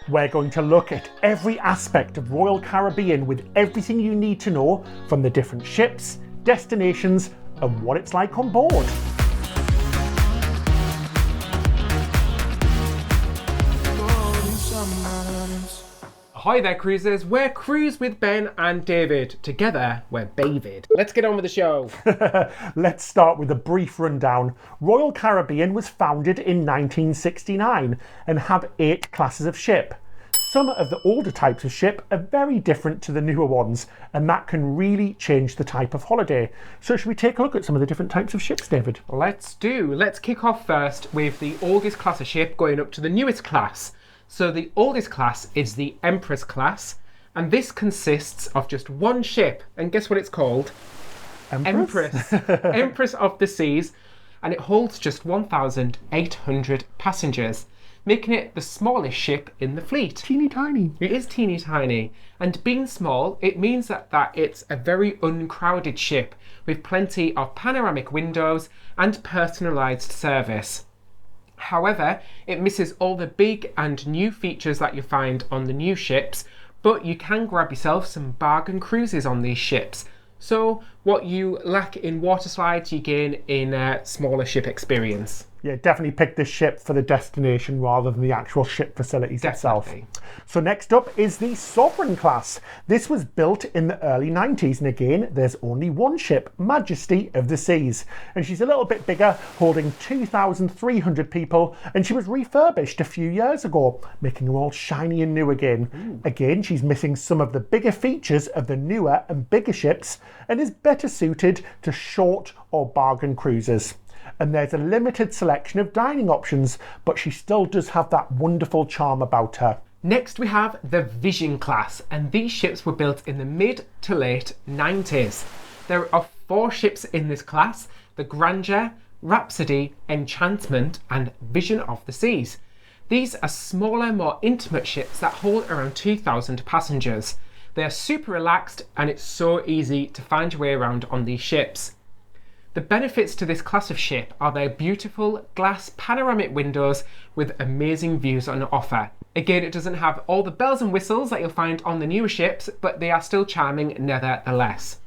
We're going to look at every aspect of Royal Caribbean with everything you need to know from the different ships, destinations, and what it's like on board. Ahoy there, cruisers. We're Cruise with Ben and David. Together, we're David. Let's get on with the show. Let's start with a brief rundown. Royal Caribbean was founded in 1969 and had 8 classes of ship. Some of the older types of ship are very different to the newer ones, and that can really change the type of holiday. So should we take a look at some of the different types of ships, David? Let's kick off first with the oldest class of ship going up to the newest class. So the oldest class is the Empress class, and this consists of just one ship, and guess what it's called? Empress. Empress of the Seas, and it holds just 1,800 passengers, making it the smallest ship in the fleet. Teeny tiny. It is teeny tiny, and being small, it means that it's a very uncrowded ship with plenty of panoramic windows and personalised service. However, it misses all the big and new features that you find on the new ships, but you can grab yourself some bargain cruises on these ships. So what you lack in water slides, you gain in a smaller ship experience. Yeah, definitely pick this ship for the destination rather than the actual ship facilities itself. So next up is the Sovereign class. This was built in the early 90s, and again, there's only one ship, Majesty of the Seas. And she's a little bit bigger, holding 2,300 people, and she was refurbished a few years ago, making her all shiny and new again. Ooh. Again, she's missing some of the bigger features of the newer and bigger ships, and is better suited to short or bargain cruises. And there's a limited selection of dining options, but she still does have that wonderful charm about her. Next we have the Vision class, and these ships were built in the mid to late 90s. There are 4 ships in this class: the Grandeur, Rhapsody, Enchantment, and Vision of the Seas. These are smaller, more intimate ships that hold around 2,000 passengers. They are super relaxed, and it's so easy to find your way around on these ships. The benefits to this class of ship are their beautiful glass panoramic windows with amazing views on offer. Again, it doesn't have all the bells and whistles that you'll find on the newer ships, but they are still charming nevertheless.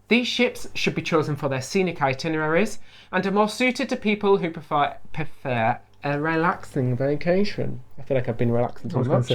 These ships should be chosen for their scenic itineraries and are more suited to people who prefer a relaxing vacation. I feel like I've been relaxing too much.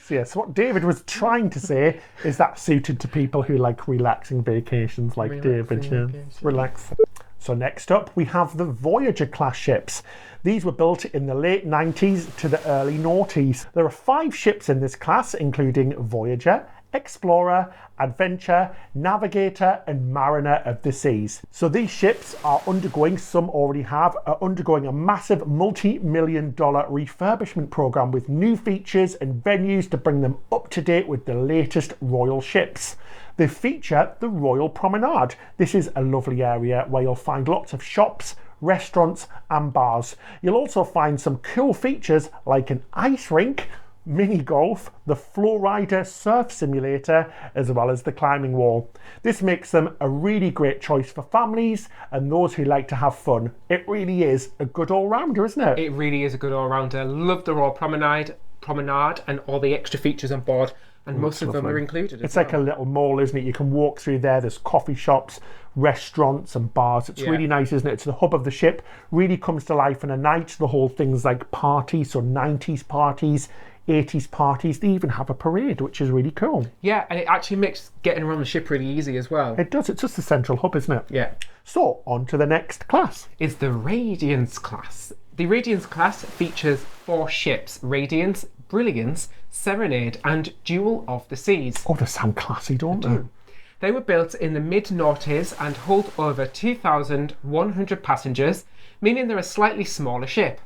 Yes, what David was trying to say is that suited to people who like relaxing vacations like David. Yeah. Relax. So next up we have the Voyager class ships. These were built in the late 90s to the early noughties. There are 5 ships in this class, including Voyager, Explorer, Adventure, Navigator, and Mariner of the Seas. So these ships are undergoing, some already have, are undergoing a massive multi-million-dollar refurbishment program with new features and venues to bring them up to date with the latest Royal ships. They feature the Royal Promenade. This is a lovely area where you'll find lots of shops, restaurants, and bars. You'll also find some cool features like an ice rink, mini golf, the flow rider surf simulator, as well as the climbing wall. This makes them a really great choice for families and those who like to have fun. It really is a good all-rounder, isn't it? It really is a good all-rounder. Love the Royal Promenade and all the extra features on board, and most of them are included. It's like a little mall, isn't it? You can walk through there. There's coffee shops, restaurants and bars. It's really nice, isn't it? It's the hub of the ship. Really comes to life in a night. The whole thing's like parties, so 90s parties, 80s parties. They even have a parade, which is really cool. Yeah, and it actually makes getting around the ship really easy as well. It does. It's just the central hub, isn't it? Yeah. So, on to the next class. Is the Radiance class. The Radiance class features 4 ships: Radiance, Brilliance, Serenade, and Jewel of the Seas. Oh, they sound classy, don't they? They were built in the mid-noughties and hold over 2,100 passengers, meaning they're a slightly smaller ship.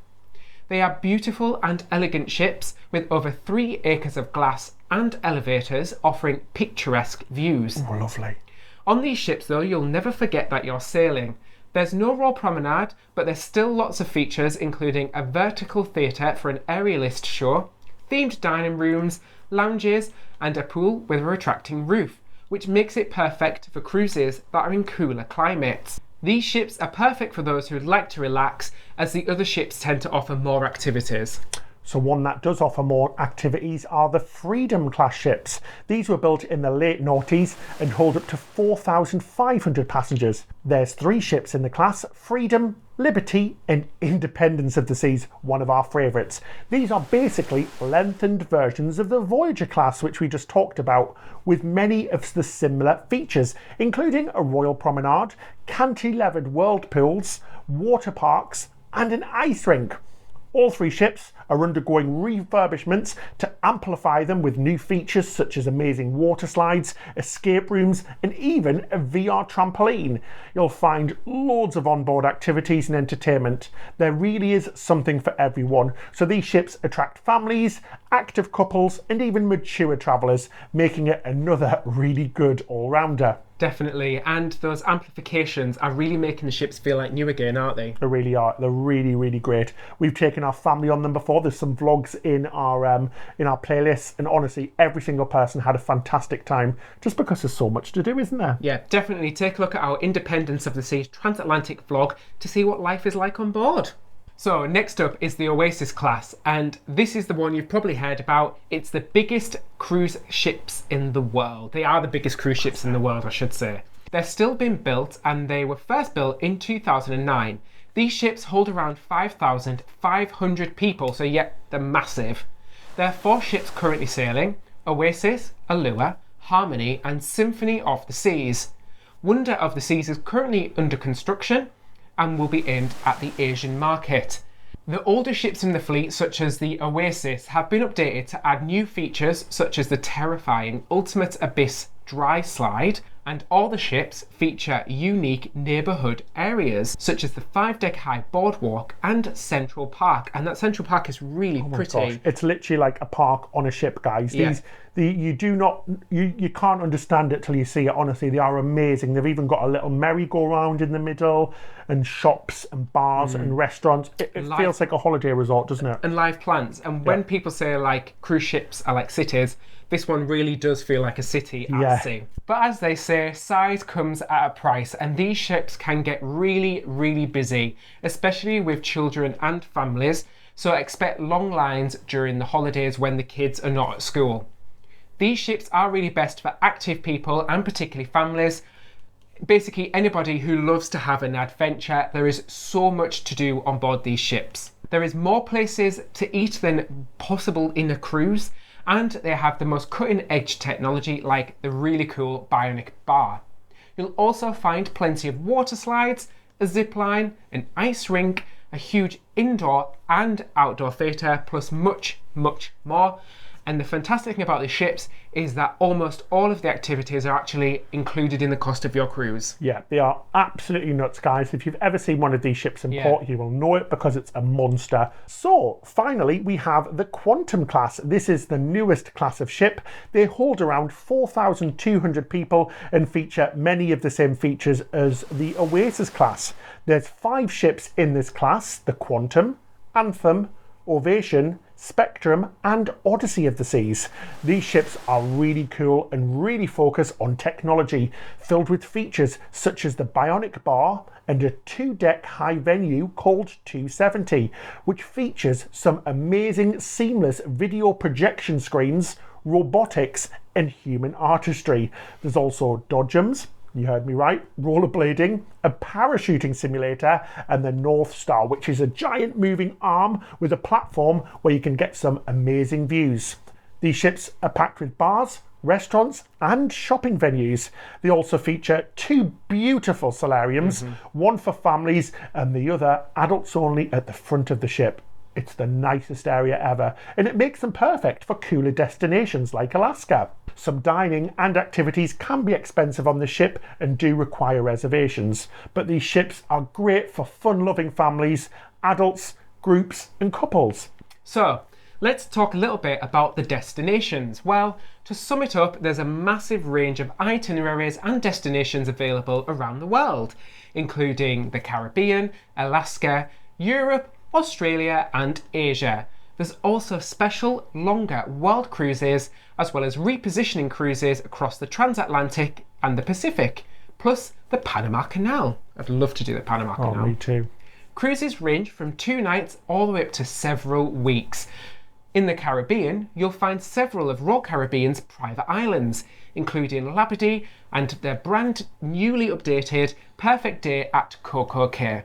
They are beautiful and elegant ships with over 3 acres of glass and elevators offering picturesque views. Oh, lovely. On these ships though, you'll never forget that you're sailing. There's no Royal Promenade, but there's still lots of features including a vertical theatre for an aerialist show, themed dining rooms, lounges, and a pool with a retracting roof, which makes it perfect for cruises that are in cooler climates. These ships are perfect for those who would like to relax, as the other ships tend to offer more activities. So one that does offer more activities are the Freedom class ships. These were built in the late noughties and hold up to 4,500 passengers. There's 3 ships in the class: Freedom, Liberty and Independence of the Seas, one of our favourites. These are basically lengthened versions of the Voyager class, which we just talked about, with many of the similar features, including a royal promenade, cantilevered whirlpools, water parks and an ice rink. All 3 ships are undergoing refurbishments to amplify them with new features such as amazing water slides, escape rooms, and even a VR trampoline. You'll find loads of onboard activities and entertainment. There really is something for everyone. So these ships attract families, active couples, and even mature travellers, making it another really good all-rounder. Definitely, and those amplifications are really making the ships feel like new again, aren't they? They really are. They're really, really great. We've taken our family on them before. There's some vlogs in our playlists, and honestly, every single person had a fantastic time, just because there's so much to do, isn't there? Yeah, definitely take a look at our Independence of the Seas transatlantic vlog to see what life is like on board. So next up is the Oasis class, and this is the one you've probably heard about. It's the biggest cruise ships in the world. They are the biggest cruise ships in the world, I should say. They're still being built, and they were first built in 2009. These ships hold around 5,500 people, so yeah, they're massive. There are 4 ships currently sailing: Oasis, Allure, Harmony and Symphony of the Seas. Wonder of the Seas is currently under construction and will be aimed at the Asian market. The older ships in the fleet, such as the Oasis, have been updated to add new features such as the terrifying Ultimate Abyss dry slide, and all the ships feature unique neighbourhood areas such as the 5-deck high boardwalk and Central Park, and that Central Park is really pretty. Gosh. It's literally like a park on a ship, guys. Yeah. You can't understand it till you see it. Honestly, they are amazing. They've even got a little merry-go-round in the middle, and shops and bars and restaurants. It feels like a holiday resort, doesn't it? And live plants. And when people say like cruise ships are like cities, this one really does feel like a city at sea. But as they say, size comes at a price, and these ships can get really, really busy, especially with children and families. So expect long lines during the holidays when the kids are not at school. These ships are really best for active people and particularly families. Basically anybody who loves to have an adventure. There is so much to do on board these ships. There is more places to eat than possible in a cruise, and they have the most cutting edge technology like the really cool bionic bar. You'll also find plenty of water slides, a zip line, an ice rink, a huge indoor and outdoor theatre, plus much, much more. And the fantastic thing about the ships is that almost all of the activities are actually included in the cost of your cruise. Yeah, they are absolutely nuts, guys. If you've ever seen one of these ships in port, you will know it because it's a monster. So, finally, we have the Quantum class. This is the newest class of ship. They hold around 4,200 people and feature many of the same features as the Oasis class. There's 5 ships in this class: the Quantum, Anthem, Ovation, Spectrum and Odyssey of the Seas. These ships are really cool and really focus on technology, filled with features such as the bionic bar and a 2-deck high venue called 270, which features some amazing seamless video projection screens, robotics and human artistry. There's also dodgems, you heard me right, rollerblading, a parachuting simulator, and the North Star, which is a giant moving arm with a platform where you can get some amazing views. These ships are packed with bars, restaurants, and shopping venues. They also feature 2 beautiful solariums, one for families and the other adults only at the front of the ship. It's the nicest area ever, and it makes them perfect for cooler destinations like Alaska. Some dining and activities can be expensive on the ship and do require reservations, but these ships are great for fun-loving families, adults, groups and couples. So, let's talk a little bit about the destinations. Well, to sum it up, there's a massive range of itineraries and destinations available around the world, including the Caribbean, Alaska, Europe, Australia and Asia. There's also special, longer world cruises, as well as repositioning cruises across the transatlantic and the Pacific, plus the Panama Canal. I'd love to do the Panama Canal. Oh, me too. Cruises range from 2 nights all the way up to several weeks. In the Caribbean, you'll find several of Royal Caribbean's private islands, including Labadee and their brand newly updated Perfect Day at Coco Cay.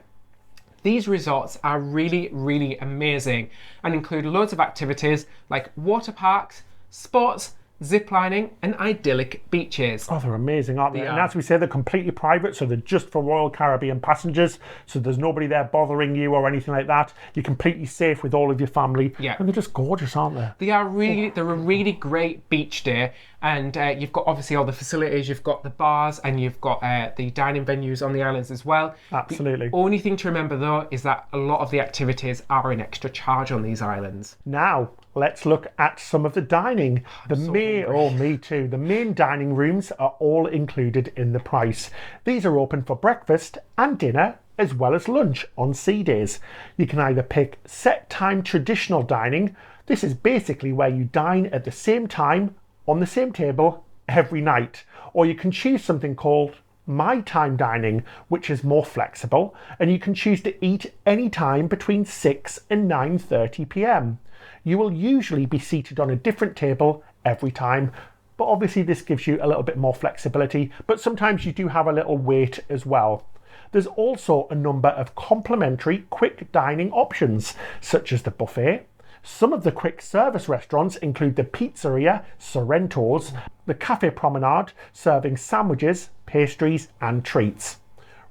These resorts are really, really amazing and include loads of activities like water parks, sports, ziplining and idyllic beaches. Oh, they're amazing, aren't they? They And are. as we say, they're completely private, so they're just for Royal Caribbean passengers, so there's nobody there bothering you or anything like that. You're completely safe with all of your family. Yeah. And they're just gorgeous, aren't they? They're a really great beach day, and you've got obviously all the facilities. You've got the bars and you've got the dining venues on the islands as well. Absolutely. The only thing to remember though is that a lot of the activities are an extra charge on these islands. Now, let's look at some of the dining. Me too. The main dining rooms are all included in the price. These are open for breakfast and dinner, as well as lunch on sea days. You can either pick set time traditional dining. This is basically where you dine at the same time on the same table every night. Or you can choose something called My Time Dining, which is more flexible, and you can choose to eat any time between 6 and 9:30 p.m. You will usually be seated on a different table every time, but obviously this gives you a little bit more flexibility, but sometimes you do have a little wait as well. There's also a number of complimentary quick dining options, such as the buffet. Some of the quick service restaurants include the Pizzeria Sorrento's, the Cafe Promenade, serving sandwiches, pastries and treats.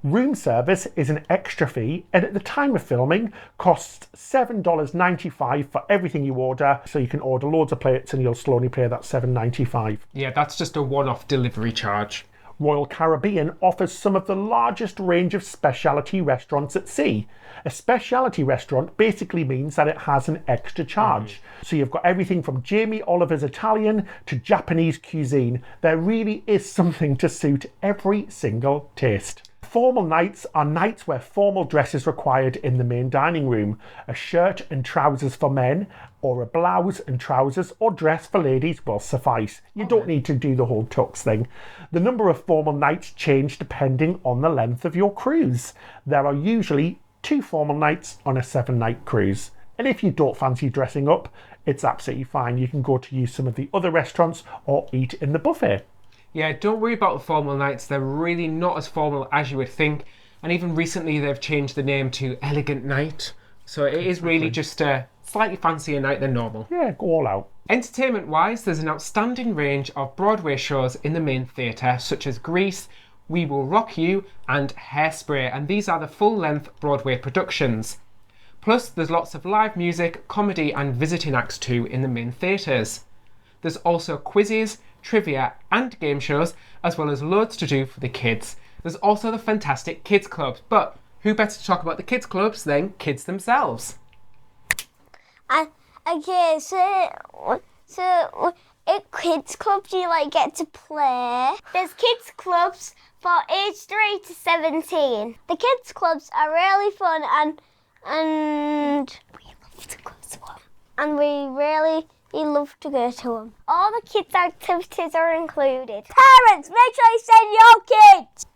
Room service is an extra fee and at the time of filming costs $7.95 for everything you order, so you can order loads of plates and you'll slowly pay that $7.95. Yeah, that's just a one-off delivery charge. Royal Caribbean offers some of the largest range of specialty restaurants at sea. A specialty restaurant basically means that it has an extra charge. So you've got everything from Jamie Oliver's Italian to Japanese cuisine. There really is something to suit every single taste. Formal nights are nights where formal dress is required in the main dining room. A shirt and trousers for men, or a blouse and trousers or dress for ladies will suffice. You don't need to do the whole tux thing. The number of formal nights change depending on the length of your cruise. There are usually 2 formal nights on a 7-night cruise. And if you don't fancy dressing up, it's absolutely fine. You can go to use some of the other restaurants or eat in the buffet. Yeah, don't worry about the formal nights. They're really not as formal as you would think. And even recently they've changed the name to Elegant Night. So it is really just a slightly fancier night than normal. Yeah, go all out. Entertainment-wise, there's an outstanding range of Broadway shows in the main theatre, such as Grease, We Will Rock You and Hairspray, and these are the full-length Broadway productions. Plus, there's lots of live music, comedy and visiting acts too in the main theatres. There's also quizzes, trivia and game shows, as well as loads to do for the kids. There's also the fantastic kids clubs, but who better to talk about the kids clubs than kids themselves? Okay, so at kids clubs you get to play. There's kids clubs for age 3 to 17. The kids clubs are really fun and we love to go to them. And we really love to go to them. All the kids' activities are included. Parents, make sure you send your kids.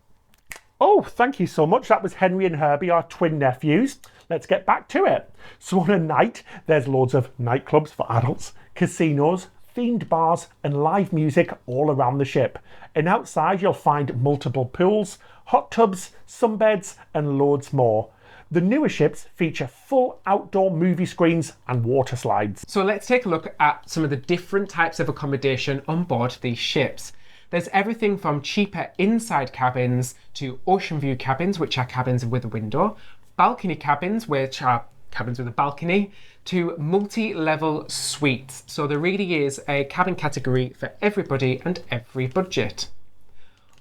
Oh, thank you so much. That was Henry and Herbie, our twin nephews. Let's get back to it. So on a night, there's loads of nightclubs for adults, casinos, themed bars and live music all around the ship. And outside you'll find multiple pools, hot tubs, sunbeds and loads more. The newer ships feature full outdoor movie screens and water slides. So let's take a look at some of the different types of accommodation on board these ships. There's everything from cheaper inside cabins to ocean view cabins, which are cabins with a window, balcony cabins, which are cabins with a balcony, to multi-level suites. So there really is a cabin category for everybody and every budget.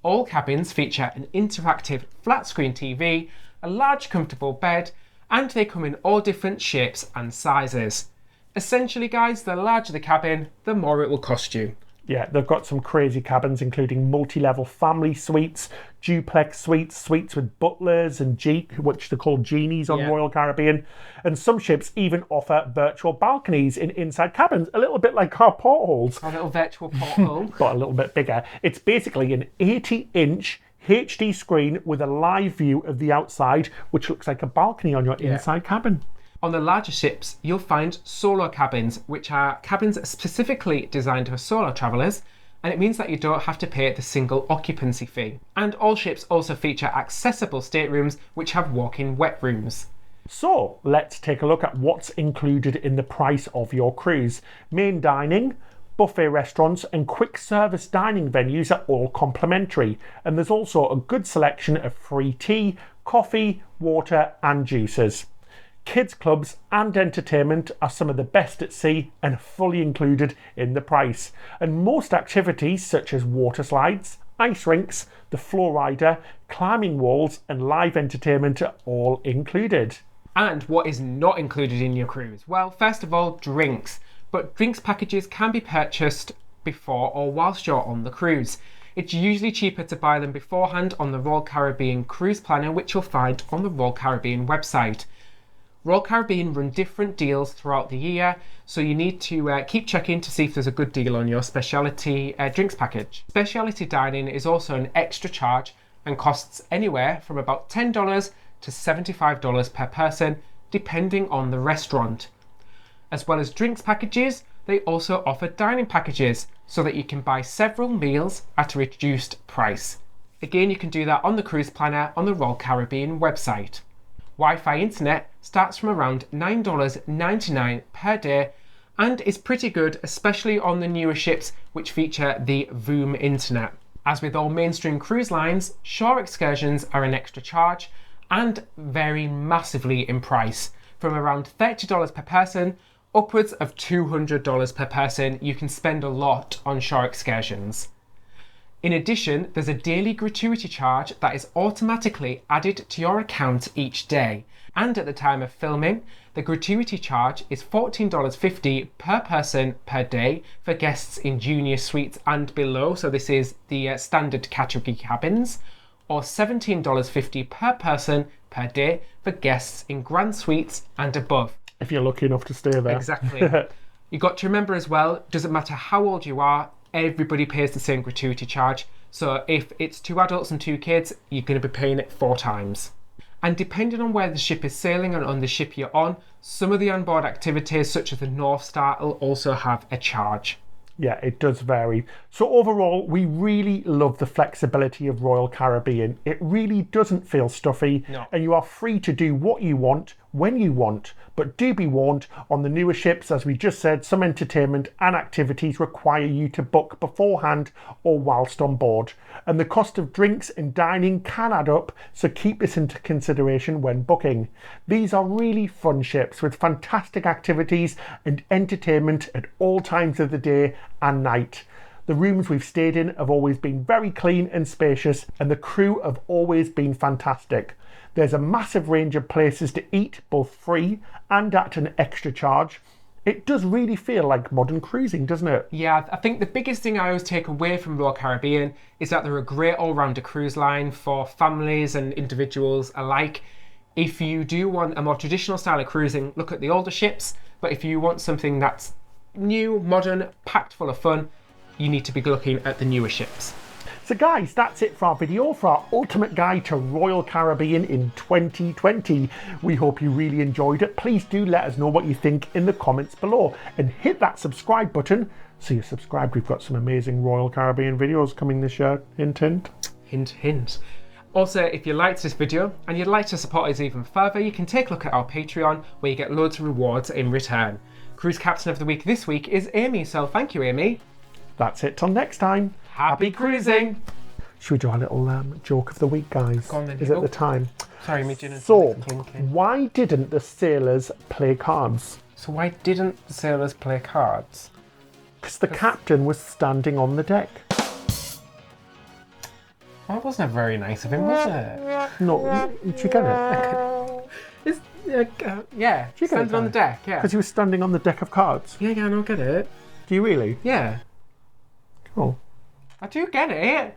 All cabins feature an interactive flat screen TV, a large comfortable bed, and they come in all different shapes and sizes. Essentially guys, the larger the cabin, the more it will cost you. Yeah, they've got some crazy cabins, including multi-level family suites, duplex suites, suites with butlers and which they're called genies on Royal Caribbean. And some ships even offer virtual balconies in inside cabins, a little bit like our portholes. Our little virtual porthole. But a little bit bigger. It's basically an 80-inch HD screen with a live view of the outside, which looks like a balcony on your inside cabin. On the larger ships, you'll find solo cabins, which are cabins specifically designed for solo travellers, and it means that you don't have to pay the single occupancy fee. And all ships also feature accessible staterooms, which have walk-in wet rooms. So let's take a look at what's included in the price of your cruise. Main dining, buffet restaurants and quick service dining venues are all complimentary, and there's also a good selection of free tea, coffee, water and juices. Kids clubs and entertainment are some of the best at sea and fully included in the price. And most activities such as water slides, ice rinks, the floor rider, climbing walls and live entertainment are all included. And what is not included in your cruise? Well, first of all, drinks. But drinks packages can be purchased before or whilst you're on the cruise. It's usually cheaper to buy them beforehand on the Royal Caribbean Cruise Planner, which you'll find on the Royal Caribbean website. Royal Caribbean run different deals throughout the year, so you need to keep checking to see if there's a good deal on your specialty drinks package. Specialty dining is also an extra charge and costs anywhere from about $10 to $75 per person, depending on the restaurant. As well as drinks packages, they also offer dining packages so that you can buy several meals at a reduced price. Again, you can do that on the Cruise Planner on the Royal Caribbean website. Wi-Fi internet starts from around $9.99 per day and is pretty good, especially on the newer ships which feature the Voom internet. As with all mainstream cruise lines, shore excursions are an extra charge and vary massively in price. From around $30 per person upwards of $200 per person, you can spend a lot on shore excursions. In addition, there's a daily gratuity charge that is automatically added to your account each day. And at the time of filming, the gratuity charge is $14.50 per person per day for guests in junior suites and below, so this is the standard category cabins, or $17.50 per person per day for guests in grand suites and above. If you're lucky enough to stay there. Exactly. You've got to remember as well, doesn't matter how old you are, everybody pays the same gratuity charge. So if it's 2 adults and 2 kids, you're going to be paying it 4 times. And depending on where the ship is sailing and on the ship you're on, some of the onboard activities such as the North Star will also have a charge. Yeah, it does vary. So overall, we really love the flexibility of Royal Caribbean. It really doesn't feel stuffy, and you are free to do what you want, when you want. But do be warned, on the newer ships, as we just said, some entertainment and activities require you to book beforehand or whilst on board. And the cost of drinks and dining can add up, so keep this into consideration when booking. These are really fun ships with fantastic activities and entertainment at all times of the day and night. The rooms we've stayed in have always been very clean and spacious, and the crew have always been fantastic. There's a massive range of places to eat, both free and at an extra charge. It does really feel like modern cruising, doesn't it? Yeah, I think the biggest thing I always take away from Royal Caribbean is that they're a great all-rounder cruise line for families and individuals alike. If you do want a more traditional style of cruising, look at the older ships. But if you want something that's new, modern, packed full of fun, you need to be looking at the newer ships. So guys, that's it for our video for our ultimate guide to Royal Caribbean in 2020. We hope you really enjoyed it. Please do let us know what you think in the comments below and hit that subscribe button so you're subscribed. We've got some amazing Royal Caribbean videos coming this year. Hint, hint. Hint, hint. Also, if you liked this video and you'd like to support us even further, you can take a look at our Patreon where you get loads of rewards in return. Cruise Captain of the Week this week is Amy, so thank you, Amy. That's it till next time. Happy cruising! Should we do our little joke of the week, guys? Go on then. Is it the time? Sorry, me doing So, why didn't the sailors play cards? So why didn't the sailors play cards? Because the captain was standing on the deck. Well, that wasn't very nice of him, was it? No, did you get it? Yeah, you get standing it, on the deck, yeah. Because he was standing on the deck of cards. Yeah, I don't get it. Do you really? Yeah. Cool. I do get it.